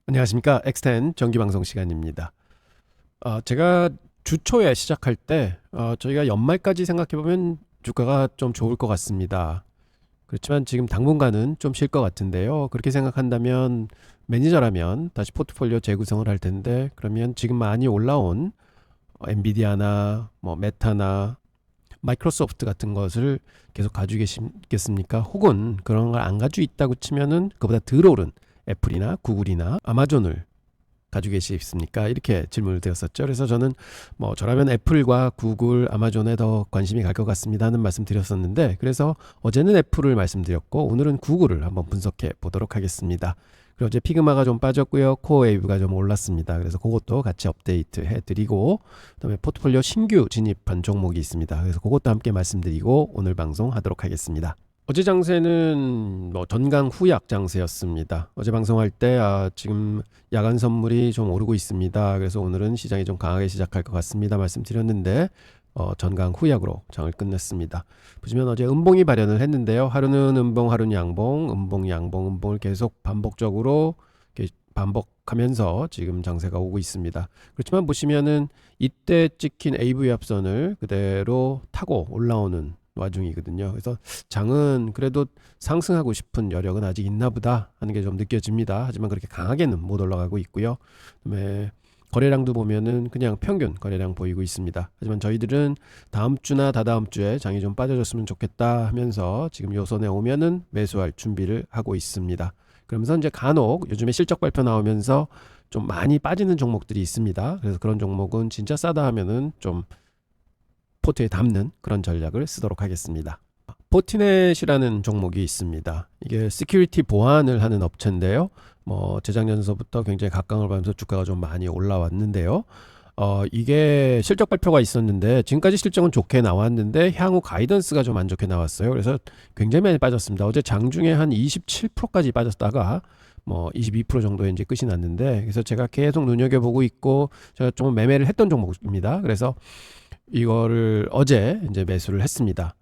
안녕하십니까. 엑스텐 정기방송 시간입니다. 제가 주 초에 시작할 때 저희가 연말까지 생각해보면 주가가 좀 좋을 것 같습니다. 그렇지만 지금 당분간은 좀 쉴 것 같은데요. 그렇게 생각한다면 매니저라면 다시 포트폴리오 재구성을 할 텐데, 그러면 지금 많이 올라온 엔비디아나 뭐 메타나 마이크로소프트 같은 것을 계속 가지고 계시겠습니까? 혹은 그런 걸 안 가지고 있다고 치면은 그보다 덜 오른 애플이나 구글이나 아마존을 가지고 계시겠습니까? 이렇게 질문을 드렸었죠. 그래서 저는 뭐 저라면 애플과 구글, 아마존에 더 관심이 갈 것 같습니다 하는 말씀 드렸었는데, 그래서 어제는 애플을 말씀드렸고 오늘은 구글을 한번 분석해 보도록 하겠습니다. 그리고 어제 피그마가 좀 빠졌고요. 코어웨이브가 좀 올랐습니다. 그래서 그것도 같이 업데이트 해드리고, 그다음에 포트폴리오 신규 진입한 종목이 있습니다. 그래서 그것도 함께 말씀드리고 오늘 방송 하도록 하겠습니다. 어제 장세는 뭐 전강 후약 장세였습니다. 어제 방송할 때 지금 야간 선물이 좀 오르고 있습니다. 그래서 오늘은 시장이 좀 강하게 시작할 것 같습니다 말씀드렸는데, 전강 후약으로 장을 끝냈습니다. 보시면 어제 음봉이 발현을 했는데요. 하루는 음봉, 하루는 양봉, 음봉, 양봉, 음봉을 계속 반복적으로 이렇게 반복하면서 지금 장세가 오고 있습니다. 그렇지만 보시면은 이때 찍힌 AV 합선을 그대로 타고 올라오는 와중이거든요. 그래서 장은 그래도 상승하고 싶은 여력은 아직 있나 보다 하는 게 좀 느껴집니다. 하지만 그렇게 강하게는 못 올라가고 있고요. 그다음에 거래량도 보면은 그냥 평균 거래량 보이고 있습니다. 하지만 저희들은 다음 주나 다다음 주에 장이 좀 빠져줬으면 좋겠다 하면서 지금 요 손에 오면은 매수할 준비를 하고 있습니다. 그러면서 이제 간혹 요즘에 실적 발표 나오면서 좀 많이 빠지는 종목들이 있습니다. 그래서 그런 종목은 진짜 싸다 하면은 좀 포트에 담는 그런 전략을 쓰도록 하겠습니다. 포티넷이라는 종목이 있습니다. 이게 시큐리티 보안을 하는 업체인데요. 뭐 재작년서부터 굉장히 각광을 받으면서 주가가 좀 많이 올라왔는데요. 이게 실적 발표가 있었는데 지금까지 실적은 좋게 나왔는데 향후 가이던스가 좀 안 좋게 나왔어요. 그래서 굉장히 많이 빠졌습니다. 어제 장중에 한 27%까지 빠졌다가 뭐 22% 정도에 이제 끝이 났는데, 그래서 제가 계속 눈여겨보고 있고 제가 좀 매매를 했던 종목입니다. 그래서 이거를 어제 이제 매수를 했습니다.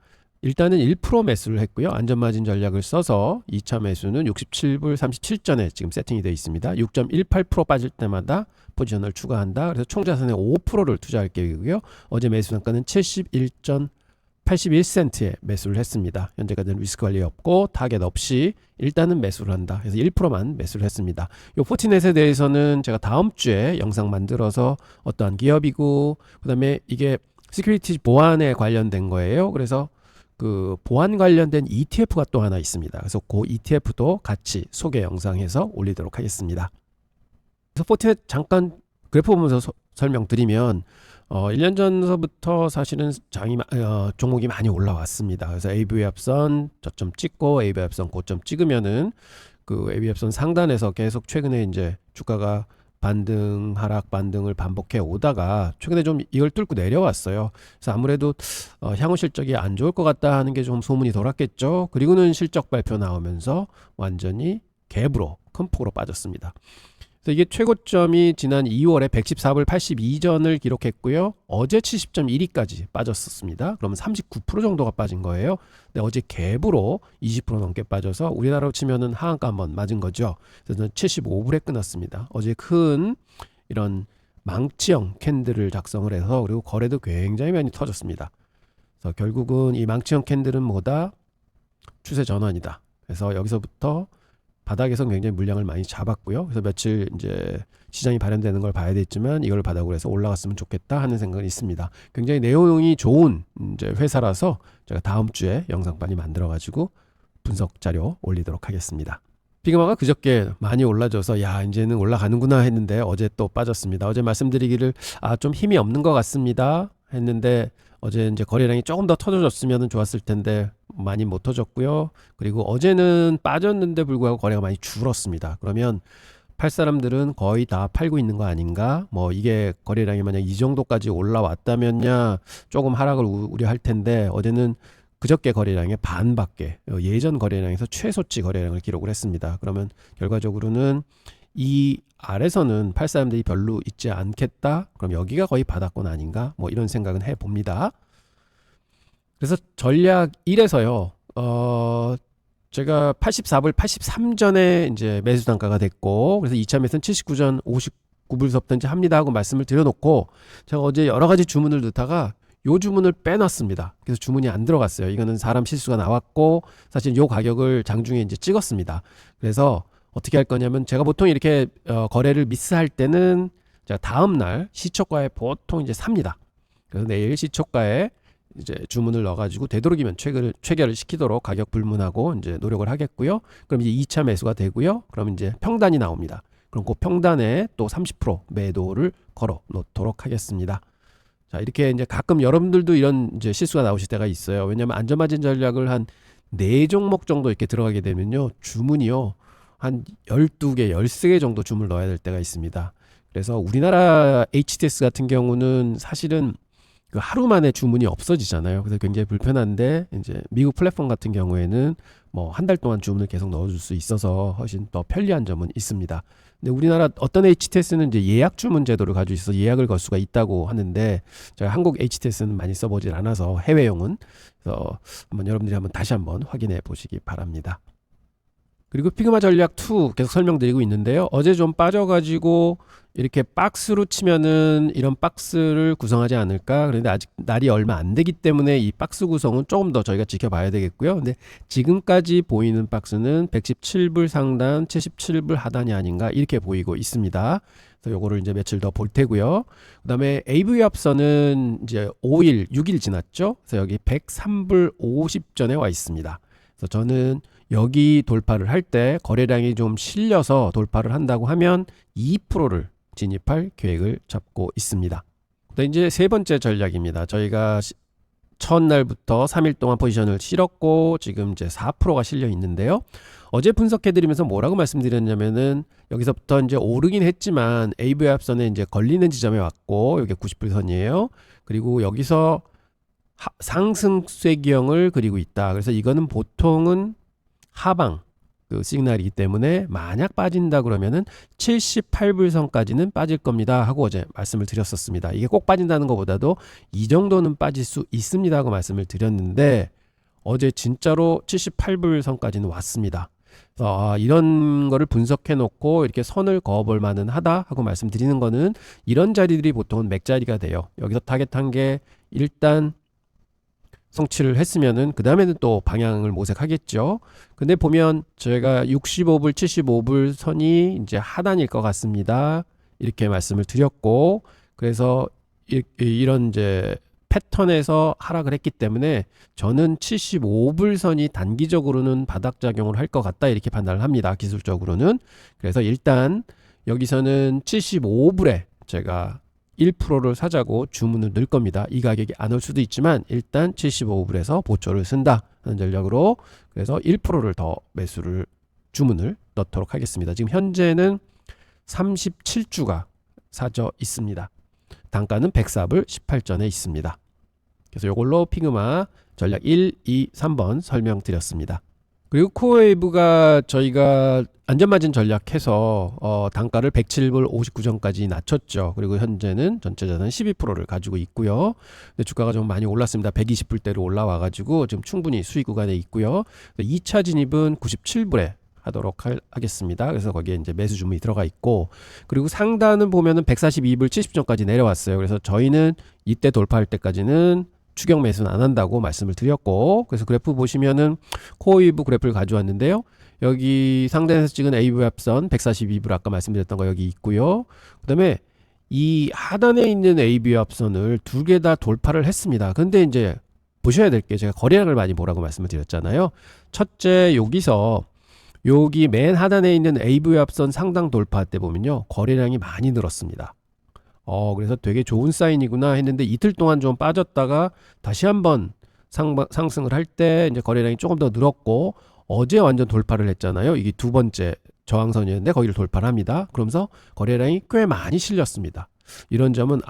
일단은 1% 매수를 했고요. 안전마진 전략을 써서 2차 매수는 67불 37전에 지금 세팅이 되어 있습니다. 6.18% 빠질 때마다 포지션을 추가한다. 그래서 총 자산의 5%를 투자할 계획이고요. 어제 매수 단가는 71.81센트에 매수를 했습니다. 현재까지는 리스크 관리 없고 타겟 없이 일단은 매수를 한다. 그래서 1%만 매수를 했습니다. 이 포티넷에 대해서는 제가 다음 주에 영상 만들어서 어떠한 기업이고, 그다음에 이게 시큐리티 보안에 관련된 거예요. 그래서 그 보안 관련된 ETF가 또 하나 있습니다. 그래서 그 ETF도 같이 소개 영상해서 올리도록 하겠습니다. 그래서 포티넷 잠깐 그래프 보면서 설명드리면 1년 전서부터 사실은 종목이 많이 올라왔습니다. 그래서 AV 합선 저점 찍고 AV 합선 고점 찍으면은 그 AV 합선 상단에서 계속 최근에 이제 주가가 반등 하락 반등을 반복해 오다가 최근에 좀 이걸 뚫고 내려왔어요. 그래서 아무래도 향후 실적이 안 좋을 것 같다 하는 게 좀 소문이 돌았겠죠. 그리고는 실적 발표 나오면서 완전히 갭으로 큰 폭으로 빠졌습니다. 그래서 이게 최고점이 지난 2월에 114불 82전을 기록했고요. 어제 70.12까지 빠졌었습니다. 그러면 39% 정도가 빠진 거예요. 근데 어제 갭으로 20% 넘게 빠져서 우리나라로 치면은 하한가 한번 맞은 거죠. 그래서 75불에 끊었습니다. 어제 큰 이런 망치형 캔들을 작성을 해서, 그리고 거래도 굉장히 많이 터졌습니다. 그래서 결국은 이 망치형 캔들은 뭐다? 추세 전환이다. 그래서 여기서부터 바닥에서 굉장히 물량을 많이 잡았고요. 그래서 며칠 이제 시장이 발현되는 걸 봐야 되겠지만 이걸 바닥으로 해서 올라갔으면 좋겠다 하는 생각이 있습니다. 굉장히 내용이 좋은 이제 회사라서 제가 다음 주에 영상 많이 만들어 가지고 분석 자료 올리도록 하겠습니다. 피그마가 그저께 많이 올라져서 야 이제는 올라가는구나 했는데 어제 또 빠졌습니다. 어제 말씀드리기를 좀 힘이 없는 것 같습니다 했는데, 어제 이제 거래량이 조금 더 터져줬으면 좋았을 텐데 많이 못 터졌고요. 그리고 어제는 빠졌는데 불구하고 거래가 많이 줄었습니다. 그러면 팔 사람들은 거의 다 팔고 있는 거 아닌가? 뭐 이게 거래량이 만약 이 정도까지 올라왔다면야 조금 하락을 우려할 텐데, 어제는 그저께 거래량의 반밖에 예전 거래량에서 최소치 거래량을 기록을 했습니다. 그러면 결과적으로는 이 아래서는 팔 사람들이 별로 있지 않겠다. 그럼 여기가 거의 바닥권 아닌가? 뭐 이런 생각은 해봅니다. 그래서 전략 1에서요. 제가 84불 83전에 이제 매수 단가가 됐고, 그래서 2차 매수는 79전 59불서부터 합니다 하고 말씀을 드려놓고, 제가 어제 여러 가지 주문을 넣다가 요 주문을 빼놨습니다. 그래서 주문이 안 들어갔어요. 이거는 사람 실수가 나왔고, 사실 요 가격을 장중에 이제 찍었습니다. 그래서 어떻게 할 거냐면, 제가 보통 이렇게 거래를 미스할 때는 제가 다음날 시초가에 보통 이제 삽니다. 그래서 내일 시초가에 이제 주문을 넣어가지고 되도록이면 체결을 시키도록 가격 불문하고 이제 노력을 하겠고요. 그럼 이제 2차 매수가 되고요. 그럼 이제 평단이 나옵니다. 그럼 그 평단에 또 30% 매도를 걸어 놓도록 하겠습니다. 자, 이렇게 이제 가끔 여러분들도 이런 이제 실수가 나오실 때가 있어요. 왜냐하면 안전마진 전략을 한 4종목 정도 이렇게 들어가게 되면요, 주문이요 한 12개, 13개 정도 주문을 넣어야 될 때가 있습니다. 그래서 우리나라 HTS 같은 경우는 사실은 그 하루 만에 주문이 없어지잖아요. 그래서 굉장히 불편한데, 이제 미국 플랫폼 같은 경우에는 뭐 한 달 동안 주문을 계속 넣어줄 수 있어서 훨씬 더 편리한 점은 있습니다. 근데 우리나라 어떤 HTS는 이제 예약 주문 제도를 가지고 있어서 예약을 걸 수가 있다고 하는데, 제가 한국 HTS는 많이 써보질 않아서 해외용은, 그래서 여러분들이 다시 한번 확인해 보시기 바랍니다. 그리고 피그마 전략 2 계속 설명드리고 있는데요. 어제 좀 빠져가지고 이렇게 박스로 치면은 이런 박스를 구성하지 않을까. 그런데 아직 날이 얼마 안 되기 때문에 이 박스 구성은 조금 더 저희가 지켜봐야 되겠고요. 근데 지금까지 보이는 박스는 117불 상단, 77불 하단이 아닌가 이렇게 보이고 있습니다. 그래서 요거를 이제 며칠 더 볼 테고요. 그 다음에 AV 합선은 이제 5일, 6일 지났죠. 그래서 여기 103불 50전에 와 있습니다. 그래서 저는 여기 돌파를 할 때 거래량이 좀 실려서 돌파를 한다고 하면 2%를 진입할 계획을 잡고 있습니다. 이제 세 번째 전략입니다. 저희가 첫날부터 3일 동안 포지션을 실었고 지금 이제 4%가 실려 있는데요. 어제 분석해드리면서 뭐라고 말씀드렸냐면은, 여기서부터 이제 오르긴 했지만 AV 합선에 이제 걸리는 지점에 왔고, 여기 90불선이에요. 그리고 여기서 상승 쐐기형을 그리고 있다. 그래서 이거는 보통은 하방 그 시그널이기 때문에 만약 빠진다 그러면은 78불선까지는 빠질 겁니다 하고 어제 말씀을 드렸었습니다. 이게 꼭 빠진다는 것보다도 이 정도는 빠질 수 있습니다 하고 말씀을 드렸는데, 어제 진짜로 78불선까지는 왔습니다. 그래서 이런 거를 분석해 놓고 이렇게 선을 그어볼 만은 하다 하고 말씀드리는 거는, 이런 자리들이 보통은 맥자리가 돼요. 여기서 타겟한 게 일단 성취를 했으면은 그 다음에는 또 방향을 모색하겠죠. 근데 보면 제가 65불 75불 선이 이제 하단일 것 같습니다 이렇게 말씀을 드렸고, 그래서 이런 이제 패턴에서 하락을 했기 때문에 저는 75불 선이 단기적으로는 바닥 작용을 할 것 같다 이렇게 판단을 합니다, 기술적으로는. 그래서 일단 여기서는 75불에 제가 1%를 사자고 주문을 넣을 겁니다. 이 가격이 안 올 수도 있지만 일단 75불에서 보초를 쓴다 하는 전략으로, 그래서 1%를 더 주문을 넣도록 하겠습니다. 지금 현재는 37주가 사져 있습니다. 단가는 104불 18전에 있습니다. 그래서 이걸로 피그마 전략 1, 2, 3번 설명드렸습니다. 그리고 코어웨이브가 저희가 안전마진 전략해서 단가를 107불 59전까지 낮췄죠. 그리고 현재는 전체 자산 12%를 가지고 있고요. 근데 주가가 좀 많이 올랐습니다. 120불대로 올라와가지고 지금 충분히 수익 구간에 있고요. 2차 진입은 97불에 하도록 하겠습니다. 그래서 거기에 이제 매수 주문이 들어가 있고, 그리고 상단은 보면은 142불 70전까지 내려왔어요. 그래서 저희는 이때 돌파할 때까지는 추격 매수는 안 한다고 말씀을 드렸고, 그래서 그래프 보시면은 코어웨이브 그래프를 가져왔는데요. 여기 상단에서 찍은 AV 합선 142불 아까 말씀드렸던 거 여기 있고요. 그 다음에 이 하단에 있는 AV 합선을 두 개 다 돌파를 했습니다. 근데 이제 보셔야 될 게, 제가 거래량을 많이 보라고 말씀을 드렸잖아요. 첫째, 여기 맨 하단에 있는 AV 합선 상당 돌파 때 보면요, 거래량이 많이 늘었습니다. 그래서 되게 좋은 사인이구나 했는데, 이틀 동안 좀 빠졌다가 다시 한번 상승을 할 때 이제 거래량이 조금 더 늘었고, 어제 완전 돌파를 했잖아요. 이게 두 번째 저항선이었는데 거기를 돌파를 합니다. 그러면서 거래량이 꽤 많이 실렸습니다. 이런 점은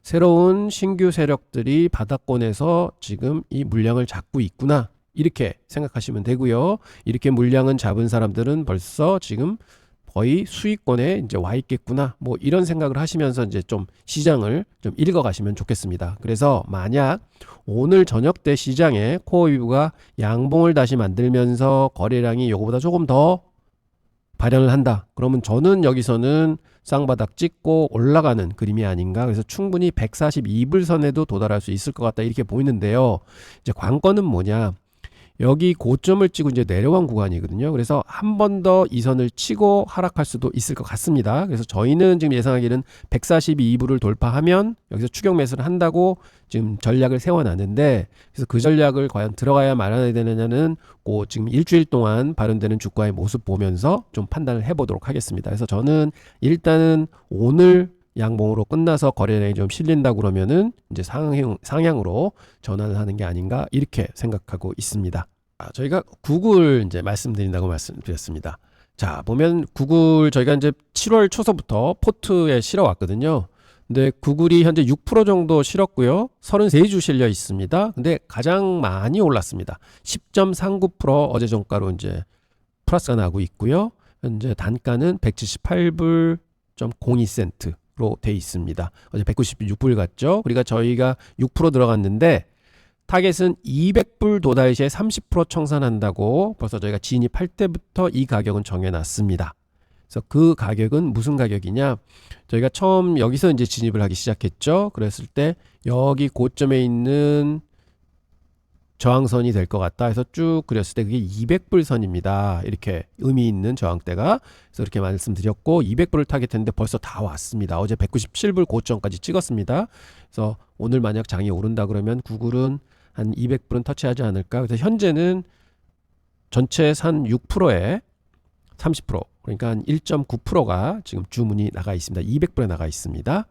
새로운 신규 세력들이 바닥권에서 지금 이 물량을 잡고 있구나 이렇게 생각하시면 되고요. 이렇게 물량은 잡은 사람들은 벌써 지금 거의 수익권에 이제 와 있겠구나. 뭐 이런 생각을 하시면서 이제 좀 시장을 좀 읽어 가시면 좋겠습니다. 그래서 만약 오늘 저녁 때 시장에 코어위브가 양봉을 다시 만들면서 거래량이 요거보다 조금 더 발현을 한다. 그러면 저는 여기서는 쌍바닥 찍고 올라가는 그림이 아닌가. 그래서 충분히 142불 선에도 도달할 수 있을 것 같다. 이렇게 보이는데요. 이제 관건은 뭐냐. 여기 고점을 찍고 이제 내려간 구간이거든요. 그래서 한 번 더 이 선을 치고 하락할 수도 있을 것 같습니다. 그래서 저희는 지금 예상하기는 142불을 돌파하면 여기서 추격 매수를 한다고 지금 전략을 세워놨는데, 그래서 그 전략을 과연 들어가야 말아야 되느냐는 지금 일주일 동안 발현되는 주가의 모습 보면서 좀 판단을 해보도록 하겠습니다. 그래서 저는 일단은 오늘 양봉으로 끝나서 거래량이 좀 실린다 그러면은 이제 상향으로 전환을 하는 게 아닌가 이렇게 생각하고 있습니다. 저희가 구글 이제 말씀드린다고 말씀드렸습니다. 자, 보면 구글 저희가 이제 7월 초서부터 포트에 실어 왔거든요. 근데 구글이 현재 6% 정도 실었고요. 33주 실려 있습니다. 근데 가장 많이 올랐습니다. 10.39% 어제 종가로 이제 플러스가 나고 있고요. 현재 단가는 178불 02센트 로 돼 있습니다. 어제 196불 갔죠. 그러니까 저희가 6% 들어갔는데 타겟은 200불 도달 시에 30% 청산한다고 벌써 저희가 진입할 때부터 이 가격은 정해놨습니다. 그래서 그 가격은 무슨 가격이냐? 저희가 처음 여기서 이제 진입을 하기 시작했죠. 그랬을 때 여기 고점에 있는 저항선이 될 것 같다 해서 쭉 그렸을 때 그게 200불 선입니다. 이렇게 의미 있는 저항대가. 그래서 이렇게 말씀드렸고 200불을 타겟했는데 벌써 다 왔습니다. 어제 197불 고점까지 찍었습니다. 그래서 오늘 만약 장이 오른다 그러면 구글은 한 200불은 터치하지 않을까. 그래서 현재는 전체 산 6%에 30% 그러니까 한 1.9%가 지금 주문이 나가 있습니다. 200불에 나가 있습니다.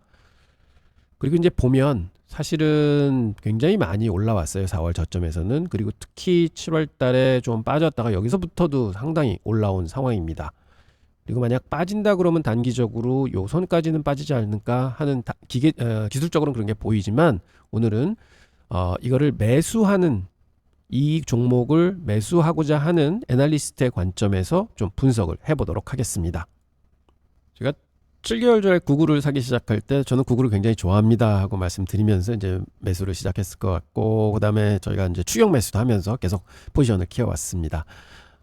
그리고 이제 보면 사실은 굉장히 많이 올라왔어요. 4월 저점에서는. 그리고 특히 7월 달에 좀 빠졌다가 여기서부터도 상당히 올라온 상황입니다. 그리고 만약 빠진다 그러면 단기적으로 요 선까지는 빠지지 않을까 하는 기술적으로는 그런 게 보이지만 오늘은 이거를 매수하는 이 종목을 매수하고자 하는 애널리스트의 관점에서 좀 분석을 해보도록 하겠습니다. 제가 7개월 전에 구글을 사기 시작할 때 저는 구글을 굉장히 좋아합니다 하고 말씀드리면서 이제 매수를 시작했을 것 같고, 그 다음에 저희가 이제 추격 매수도 하면서 계속 포지션을 키워왔습니다.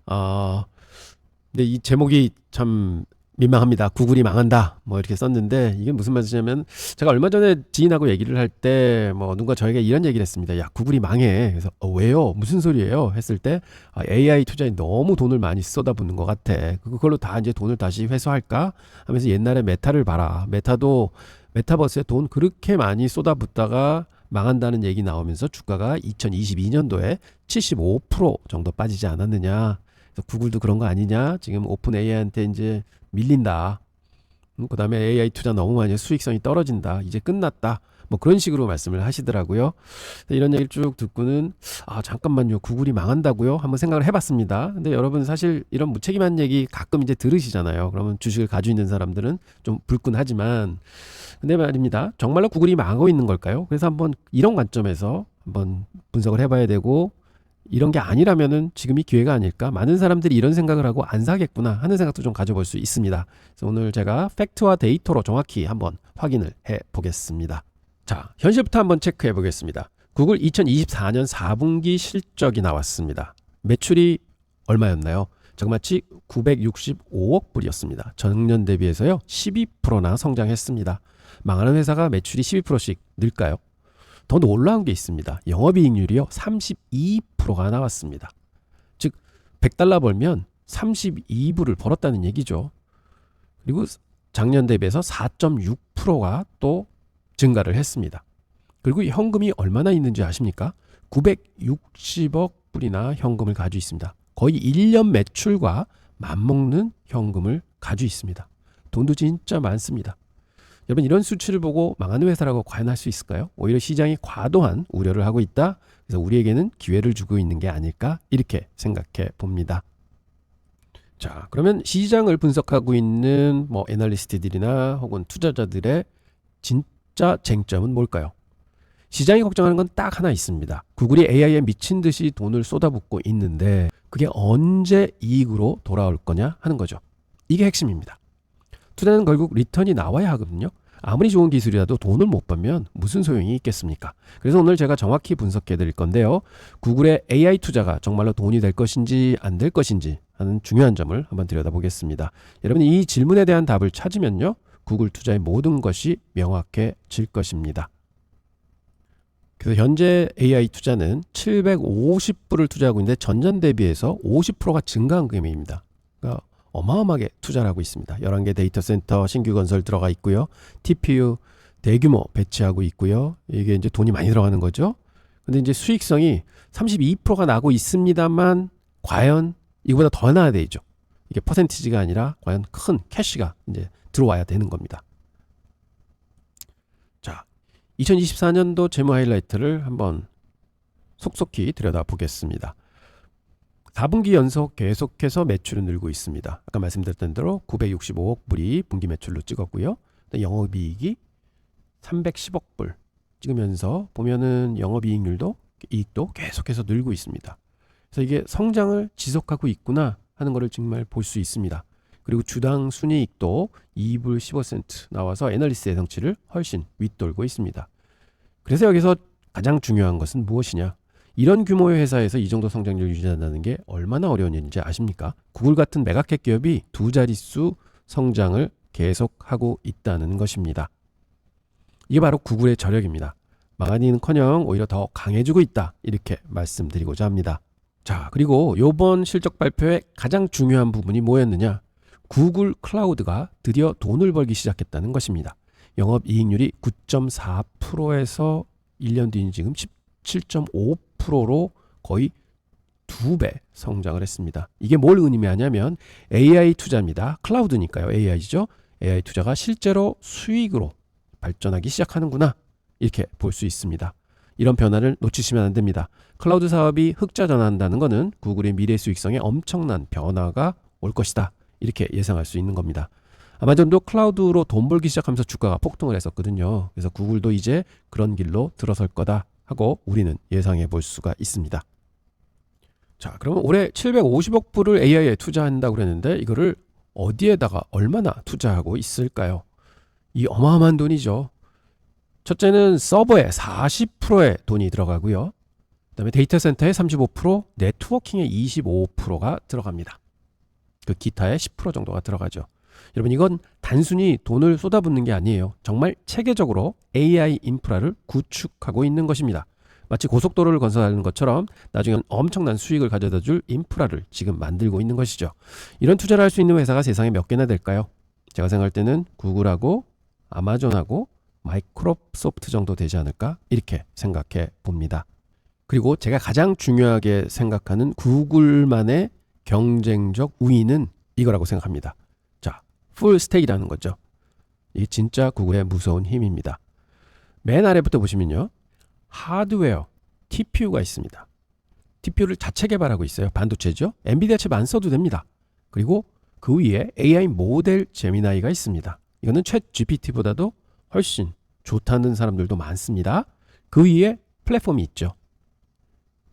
근데 이 제목이 참 민망합니다. 구글이 망한다 뭐 이렇게 썼는데 이게 무슨 말이냐면, 제가 얼마 전에 지인하고 얘기를 할 때 뭐 누가 저에게 이런 얘기를 했습니다. 야, 구글이 망해. 그래서 왜요? 무슨 소리예요? 했을 때 AI 투자에 너무 돈을 많이 쏟아붓는 것 같아. 그걸로 다 이제 돈을 다시 회수할까 하면서 옛날에 메타를 봐라. 메타도 메타버스에 돈 그렇게 많이 쏟아붓다가 망한다는 얘기 나오면서 주가가 2022년도에 75% 정도 빠지지 않았느냐. 그래서 구글도 그런 거 아니냐. 지금 오픈 AI한테 이제 밀린다. 그 다음에 AI 투자 너무 많이 해서 수익성이 떨어진다. 이제 끝났다. 뭐 그런 식으로 말씀을 하시더라고요. 이런 얘기를 쭉 듣고는 잠깐만요. 구글이 망한다고요? 한번 생각을 해봤습니다. 근데 여러분 사실 이런 무책임한 얘기 가끔 이제 들으시잖아요. 그러면 주식을 가지고 있는 사람들은 좀 불끈하지만, 근데 말입니다. 정말로 구글이 망하고 있는 걸까요? 그래서 한번 이런 관점에서 한번 분석을 해봐야 되고, 이런 게 아니라면은 지금이 기회가 아닐까? 많은 사람들이 이런 생각을 하고 안 사겠구나 하는 생각도 좀 가져볼 수 있습니다. 그래서 오늘 제가 팩트와 데이터로 정확히 한번 확인을 해 보겠습니다. 자, 현실부터 한번 체크해 보겠습니다. 구글 2024년 4분기 실적이 나왔습니다. 매출이 얼마였나요? 정마치 965억 불이었습니다. 전년 대비해서요 12%나 성장했습니다. 망하는 회사가 매출이 12%씩 늘까요? 더 놀라운 게 있습니다. 영업이익률이요 32%가 나왔습니다. 즉 100달러 벌면 32불을 벌었다는 얘기죠. 그리고 작년 대비해서 4.6%가 또 증가를 했습니다. 그리고 현금이 얼마나 있는지 아십니까? 960억 불이나 현금을 가지고 있습니다. 거의 1년 매출과 맞먹는 현금을 가지고 있습니다. 돈도 진짜 많습니다. 여러분, 이런 수치를 보고 망하는 회사라고 과연 할 수 있을까요? 오히려 시장이 과도한 우려를 하고 있다. 그래서 우리에게는 기회를 주고 있는 게 아닐까 이렇게 생각해 봅니다. 자, 그러면 시장을 분석하고 있는 뭐 애널리스트들이나 혹은 투자자들의 진짜 쟁점은 뭘까요? 시장이 걱정하는 건 딱 하나 있습니다. 구글이 AI에 미친 듯이 돈을 쏟아붓고 있는데 그게 언제 이익으로 돌아올 거냐 하는 거죠. 이게 핵심입니다. 투자는 결국 리턴이 나와야 하거든요. 아무리 좋은 기술이라도 돈을 못 벌면 무슨 소용이 있겠습니까? 그래서 오늘 제가 정확히 분석해 드릴 건데요. 구글의 AI 투자가 정말로 돈이 될 것인지 안 될 것인지 하는 중요한 점을 한번 들여다보겠습니다. 여러분 이 질문에 대한 답을 찾으면요. 구글 투자의 모든 것이 명확해질 것입니다. 그래서 현재 AI 투자는 750불을 투자하고 있는데 전년 대비해서 50%가 증가한 금액입니다. 그러니까 어마어마하게 투자를 하고 있습니다. 11개 데이터 센터 신규 건설 들어가 있고요. TPU 대규모 배치하고 있고요. 이게 이제 돈이 많이 들어가는 거죠. 근데 이제 수익성이 32%가 나고 있습니다만 과연 이거보다 더 나야 되죠. 이게 퍼센티지가 아니라 과연 큰 캐시가 이제 들어와야 되는 겁니다. 자, 2024년도 재무 하이라이트를 한번 속속히 들여다보겠습니다. 4분기 연속 계속해서 매출은 늘고 있습니다. 아까 말씀드렸던 대로 965억 불이 분기 매출로 찍었고요. 영업이익이 310억 불 찍으면서 보면은 영업이익률도 이익도 계속해서 늘고 있습니다. 그래서 이게 성장을 지속하고 있구나 하는 것을 정말 볼 수 있습니다. 그리고 주당 순이익도 2불 15센트 나와서 애널리스트 예상치를 훨씬 윗돌고 있습니다. 그래서 여기서 가장 중요한 것은 무엇이냐? 이런 규모의 회사에서 이 정도 성장률을 유지한다는 게 얼마나 어려운 일인지 아십니까? 구글 같은 메가캡 기업이 두 자릿수 성장을 계속하고 있다는 것입니다. 이게 바로 구글의 저력입니다. 망하기는커녕 오히려 더 강해지고 있다 이렇게 말씀드리고자 합니다. 자, 그리고 이번 실적 발표의 가장 중요한 부분이 뭐였느냐? 구글 클라우드가 드디어 돈을 벌기 시작했다는 것입니다. 영업이익률이 9.4%에서 1년 뒤인 지금 17.5%로 거의 2배 성장을 했습니다. 이게 뭘 의미하냐면 AI 투자입니다. 클라우드니까요. AI죠. AI 투자가 실제로 수익으로 발전하기 시작하는구나 이렇게 볼 수 있습니다. 이런 변화를 놓치시면 안 됩니다. 클라우드 사업이 흑자 전환한다는 것은 구글의 미래 수익성에 엄청난 변화가 올 것이다. 이렇게 예상할 수 있는 겁니다. 아마존도 클라우드로 돈 벌기 시작하면서 주가가 폭등을 했었거든요. 그래서 구글도 이제 그런 길로 들어설 거다 하고 우리는 예상해 볼 수가 있습니다. 자, 그러면 올해 750억 불을 AI에 투자한다고 그랬는데 이거를 어디에다가 얼마나 투자하고 있을까요? 이 어마어마한 돈이죠. 첫째는 서버에 40%의 돈이 들어가고요. 그다음에 데이터 센터에 35%, 네트워킹에 25%가 들어갑니다. 그 기타에 10% 정도가 들어가죠. 여러분 이건 단순히 돈을 쏟아붓는 게 아니에요. 정말 체계적으로 AI 인프라를 구축하고 있는 것입니다. 마치 고속도로를 건설하는 것처럼 나중에 엄청난 수익을 가져다 줄 인프라를 지금 만들고 있는 것이죠. 이런 투자를 할 수 있는 회사가 세상에 몇 개나 될까요? 제가 생각할 때는 구글하고 아마존하고 마이크로소프트 정도 되지 않을까 이렇게 생각해 봅니다. 그리고 제가 가장 중요하게 생각하는 구글만의 경쟁적 우위는 이거라고 생각합니다. 자, 풀스택이라는 거죠. 이게 진짜 구글의 무서운 힘입니다. 맨 아래부터 보시면요. 하드웨어, TPU가 있습니다. TPU를 자체 개발하고 있어요. 반도체죠. 엔비디아 칩 안 써도 됩니다. 그리고 그 위에 AI 모델 제미나이가 있습니다. 이거는 챗 GPT보다도 훨씬 좋다는 사람들도 많습니다. 그 위에 플랫폼이 있죠.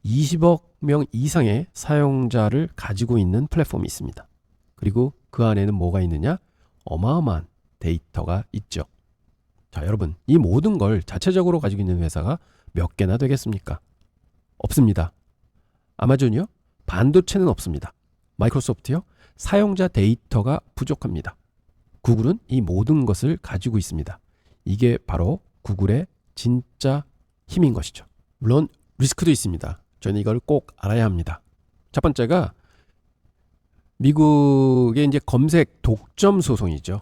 20억 명 이상의 사용자를 가지고 있는 플랫폼이 있습니다. 그리고 그 안에는 뭐가 있느냐? 어마어마한 데이터가 있죠. 자, 여러분, 이 모든 걸 자체적으로 가지고 있는 회사가 몇 개나 되겠습니까? 없습니다. 아마존이요? 반도체는 없습니다. 마이크로소프트요? 사용자 데이터가 부족합니다. 구글은 이 모든 것을 가지고 있습니다. 이게 바로 구글의 진짜 힘인 것이죠. 물론 리스크도 있습니다. 저는 이걸 꼭 알아야 합니다. 첫 번째가 미국의 이제 검색 독점 소송이죠.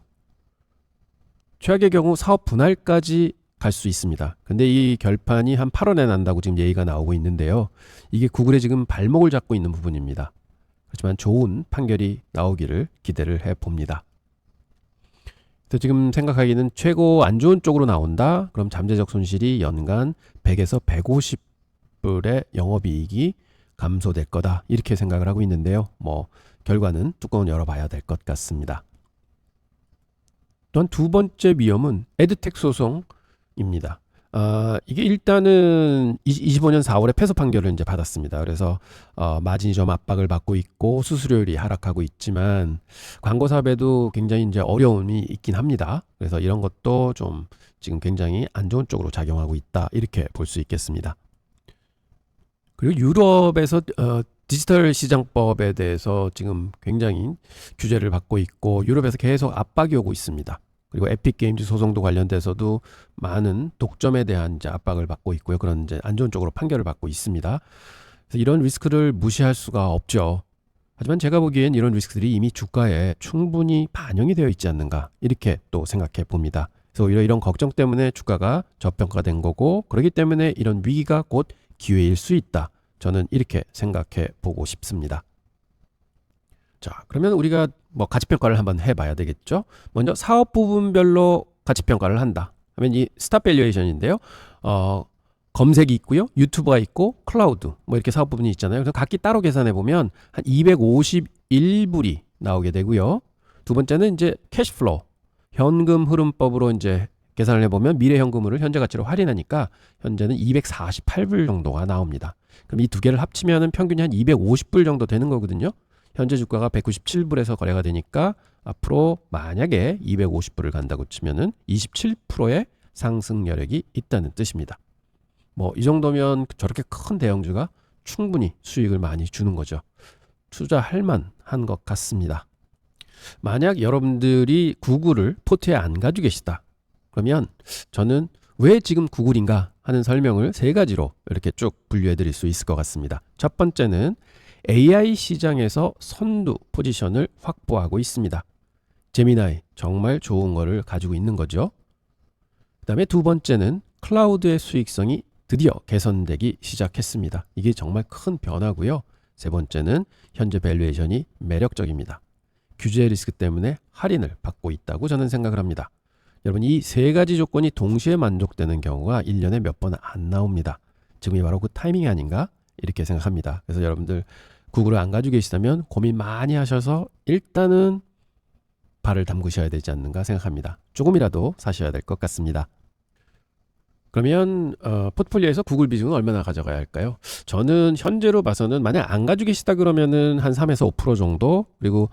최악의 경우 사업 분할까지 갈 수 있습니다. 근데 이 결판이 한 8월에 난다고 지금 얘기가 나오고 있는데요. 이게 구글의 지금 발목을 잡고 있는 부분입니다. 하지만 좋은 판결이 나오기를 기대를 해봅니다. 그래서 지금 생각하기는 최고 안 좋은 쪽으로 나온다. 그럼 잠재적 손실이 연간 100에서 150불의 영업이익이 감소될 거다. 이렇게 생각을 하고 있는데요. 결과는 뚜껑을 열어봐야 될 것 같습니다. 또한 두 번째 위험은 에드텍 소송입니다. 이게 일단은 25년 4월에 패소 판결을 이제 받았습니다. 그래서 마진이 좀 압박을 받고 있고 수수료율이 하락하고 있지만 광고 사업에도 굉장히 이제 어려움이 있긴 합니다. 그래서 이런 것도 좀 지금 굉장히 안 좋은 쪽으로 작용하고 있다 이렇게 볼 수 있겠습니다. 그리고 유럽에서 디지털 시장법에 대해서 지금 굉장히 규제를 받고 있고 유럽에서 계속 압박이 오고 있습니다. 그리고 에픽 게임즈 소송도 관련돼서도 많은 독점에 대한 이제 압박을 받고 있고요. 그런 이제 안 좋은 쪽으로 판결을 받고 있습니다. 그래서 이런 리스크를 무시할 수가 없죠. 하지만 제가 보기엔 이런 리스크들이 이미 주가에 충분히 반영이 되어 있지 않는가 이렇게 또 생각해 봅니다. 그래서 오히려 이런 걱정 때문에 주가가 저평가된 거고 그렇기 때문에 이런 위기가 곧 기회일 수 있다. 저는 이렇게 생각해 보고 싶습니다. 자, 그러면 우리가 뭐 가치평가를 한번 해봐야 되겠죠. 먼저 사업 부분별로 가치평가를 한다 하면 이 스타 밸류에이션인데요. 검색이 있고요. 유튜브가 있고 클라우드 뭐 이렇게 사업 부분이 있잖아요. 그래서 각기 따로 계산해 보면 한 251불이 나오게 되고요. 두 번째는 이제 캐시플로우 현금 흐름법으로 이제 계산을 해보면 미래 현금을 현재 가치로 할인하니까 현재는 248불 정도가 나옵니다. 그럼 이 두 개를 합치면 평균이 한 250불 정도 되는 거거든요. 현재 주가가 197불에서 거래가 되니까 앞으로 만약에 250불을 간다고 치면은 27%의 상승 여력이 있다는 뜻입니다. 뭐 이 정도면 저렇게 큰 대형주가 충분히 수익을 많이 주는 거죠. 투자할 만한 것 같습니다. 만약 여러분들이 구글을 포트에 안 가지고 계시다. 그러면 저는 왜 지금 구글인가 하는 설명을 세 가지로 이렇게 쭉 분류해 드릴 수 있을 것 같습니다. 첫 번째는 AI 시장에서 선두 포지션을 확보하고 있습니다. 제미나이 정말 좋은 거를 가지고 있는 거죠. 그 다음에 두 번째는 클라우드의 수익성이 드디어 개선되기 시작했습니다. 이게 정말 큰 변화고요. 세 번째는 현재 밸류에이션이 매력적입니다. 규제 리스크 때문에 할인을 받고 있다고 저는 생각을 합니다. 여러분 이 세 가지 조건이 동시에 만족되는 경우가 1년에 몇 번 안 나옵니다. 지금이 바로 그 타이밍이 아닌가 이렇게 생각합니다. 그래서 여러분들 구글을 안 가지고 계시다면 고민 많이 하셔서 일단은 발을 담그셔야 되지 않는가 생각합니다. 조금이라도 사셔야 될 것 같습니다. 그러면 포트폴리오에서 구글 비중은 얼마나 가져가야 할까요? 저는 현재로 봐서는 만약 안 가지고 계시다 그러면은 한 3에서 5% 정도 그리고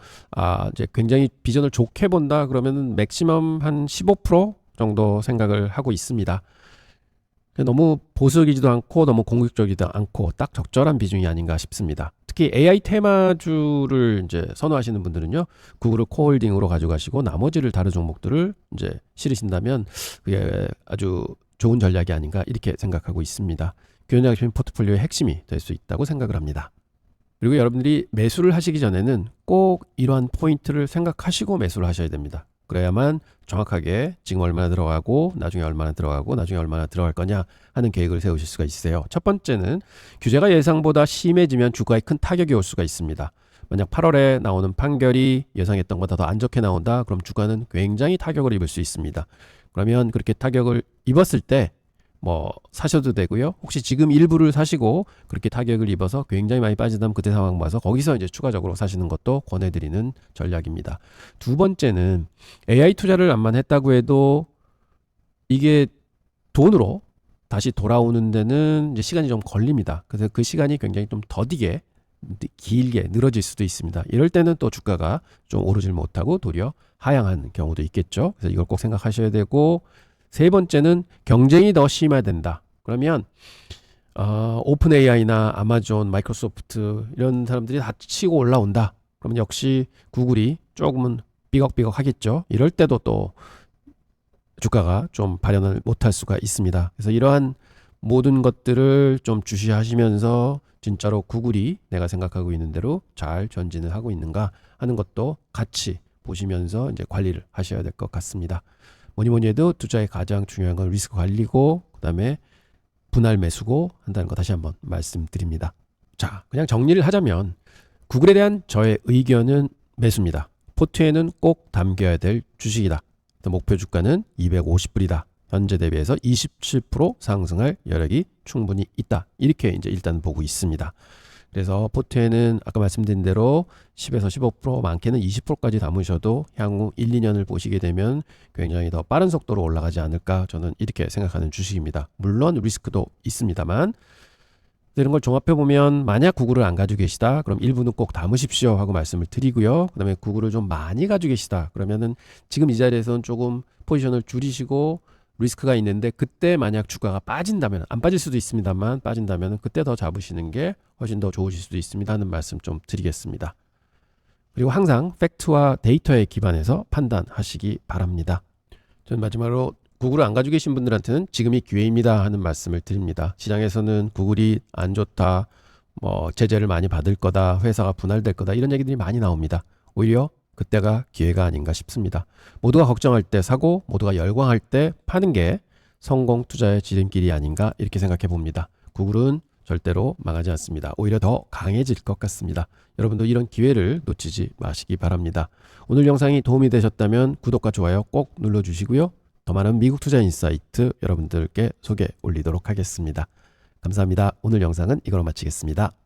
이제 굉장히 비전을 좋게 본다 그러면은 맥시멈 한 15% 정도 생각을 하고 있습니다. 너무 보수적이지도 않고 너무 공격적이지도 않고 딱 적절한 비중이 아닌가 싶습니다. 특히 AI 테마주를 이제 선호하시는 분들은요, 구글을 코홀딩으로 가져가시고 나머지를 다른 종목들을 이제 실으신다면 그게 아주 좋은 전략이 아닌가 이렇게 생각하고 있습니다. 균형 포트폴리오의 핵심이 될 수 있다고 생각을 합니다. 그리고 여러분들이 매수를 하시기 전에는 꼭 이러한 포인트를 생각하시고 매수를 하셔야 됩니다. 그래야만 정확하게 지금 얼마나 들어가고 나중에 얼마나 들어가고 나중에 얼마나 들어갈 거냐 하는 계획을 세우실 수가 있어요. 첫 번째는 규제가 예상보다 심해지면 주가에 큰 타격이 올 수가 있습니다. 만약 8월에 나오는 판결이 예상했던 것보다 더 안 좋게 나온다 그럼 주가는 굉장히 타격을 입을 수 있습니다. 그러면 그렇게 타격을 입었을 때 뭐 사셔도 되고요. 혹시 지금 일부를 사시고 그렇게 타격을 입어서 굉장히 많이 빠지다면 그때 상황 봐서 거기서 이제 추가적으로 사시는 것도 권해드리는 전략입니다. 두 번째는 AI 투자를 암만 했다고 해도 이게 돈으로 다시 돌아오는 데는 이제 시간이 좀 걸립니다. 그래서 그 시간이 굉장히 좀 더디게 길게 늘어질 수도 있습니다. 이럴 때는 또 주가가 좀 오르질 못하고 도리어 하향하는 경우도 있겠죠. 그래서 이걸 꼭 생각하셔야 되고 세 번째는 경쟁이 더 심화된다. 그러면 오픈 AI나 아마존, 마이크로소프트 이런 사람들이 다 치고 올라온다. 그러면 역시 구글이 조금은 삐걱삐걱 하겠죠. 이럴 때도 또 주가가 좀 발현을 못할 수가 있습니다. 그래서 이러한 모든 것들을 좀 주시하시면서 진짜로 구글이 내가 생각하고 있는 대로 잘 전진을 하고 있는가 하는 것도 같이 보시면서 이제 관리를 하셔야 될 것 같습니다. 뭐니 해도 투자의 가장 중요한 건 리스크 관리고 그다음에 분할 매수고 한다는 거 다시 한번 말씀드립니다. 자, 그냥 정리를 하자면 구글에 대한 저의 의견은 매수입니다. 포트에는 꼭 담겨야 될 주식이다. 목표 주가는 250불이다. 현재 대비해서 27% 상승할 여력이 충분히 있다. 이렇게 이제 일단 보고 있습니다. 그래서 포트에는 아까 말씀드린 대로 10에서 15% 많게는 20%까지 담으셔도 향후 1, 2년을 보시게 되면 굉장히 더 빠른 속도로 올라가지 않을까 저는 이렇게 생각하는 주식입니다. 물론 리스크도 있습니다만 이런 걸 종합해 보면 만약 구글을 안 가지고 계시다 그럼 일부는 꼭 담으십시오 하고 말씀을 드리고요. 그 다음에 구글을 좀 많이 가지고 계시다 그러면은 지금 이 자리에서는 조금 포지션을 줄이시고 리스크가 있는데 그때 만약 주가가 빠진다면 안 빠질 수도 있습니다만 빠진다면 그때 더 잡으시는 게 훨씬 더 좋으실 수도 있습니다 하는 말씀 좀 드리겠습니다. 그리고 항상 팩트와 데이터에 기반해서 판단하시기 바랍니다. 전 마지막으로 구글을 안 가지고 계신 분들한테는 지금이 기회입니다 하는 말씀을 드립니다. 시장에서는 구글이 안 좋다, 뭐 제재를 많이 받을 거다, 회사가 분할될 거다 이런 얘기들이 많이 나옵니다. 오히려 그때가 기회가 아닌가 싶습니다. 모두가 걱정할 때 사고 모두가 열광할 때 파는 게 성공 투자의 지름길이 아닌가 이렇게 생각해 봅니다. 구글은 절대로 망하지 않습니다. 오히려 더 강해질 것 같습니다. 여러분도 이런 기회를 놓치지 마시기 바랍니다. 오늘 영상이 도움이 되셨다면 구독과 좋아요 꼭 눌러주시고요. 더 많은 미국 투자 인사이트 여러분들께 소개 올리도록 하겠습니다. 감사합니다. 오늘 영상은 이걸로 마치겠습니다.